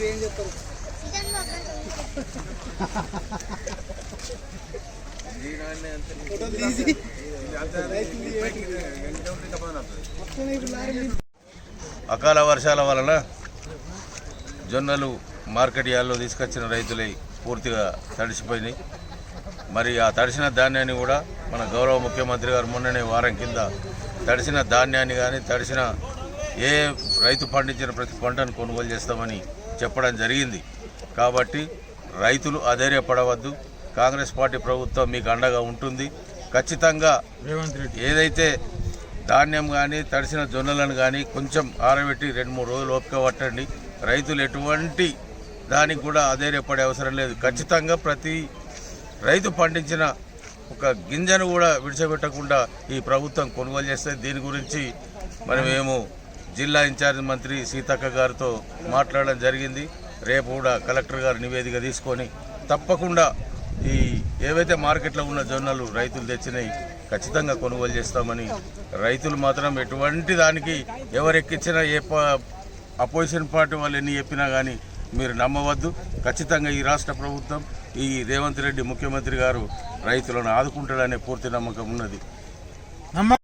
ఏం చెప్తారు అకాల వర్షాల వలన జొన్నలు మార్కెట్ యార్డ్లో తీసుకొచ్చిన రైతులై పూర్తిగా తడిసిపోయినాయి. మరి ఆ తడిసిన ధాన్యాన్ని కూడా మన గౌరవ ముఖ్యమంత్రి గారు మొన్ననే వారం కింద తడిసిన ధాన్యాన్ని కానీ తడిసిన ఏ రైతు పండించిన ప్రతి పంటను కొనుగోలు చేస్తామని చెప్పడం జరిగింది. కాబట్టి రైతులు అధైర్యపడవద్దు. కాంగ్రెస్ పార్టీ ప్రభుత్వం మీకు అండగా ఉంటుంది. ఖచ్చితంగా ఏదైతే ధాన్యం కానీ తడిసిన జొన్నలను కానీ కొంచెం ఆరబెట్టి 2-3 రోజులు ఓపిక పట్టండి. రైతులు ఎటువంటి దానికి కూడా అధైర్యపడే అవసరం లేదు. ఖచ్చితంగా ప్రతి రైతు పండించిన ఒక గింజను కూడా విడిచిపెట్టకుండా ఈ ప్రభుత్వం కొనుగోలు చేస్తుంది. దీని గురించి మరి మేము జిల్లా ఇన్ఛార్జ్ మంత్రి సీతక్క గారితో మాట్లాడడం జరిగింది. రేపు కూడా కలెక్టర్ గారు నివేదిక తీసుకొని తప్పకుండా ఈ ఏవైతే మార్కెట్లో ఉన్న జొన్నలు రైతులు తెచ్చినాయి ఖచ్చితంగా కొనుగోలు చేస్తామని, రైతులు మాత్రం ఎటువంటి దానికి ఎవరెక్కిచ్చినా ఏ అపోజిషన్ పార్టీ వాళ్ళు ఎన్ని చెప్పినా కానీ మీరు నమ్మవద్దు. ఖచ్చితంగా ఈ రాష్ట్ర ప్రభుత్వం ఈ రేవంత్ రెడ్డి ముఖ్యమంత్రి గారు రైతులను ఆదుకుంటాడనే పూర్తి నమ్మకం ఉన్నది.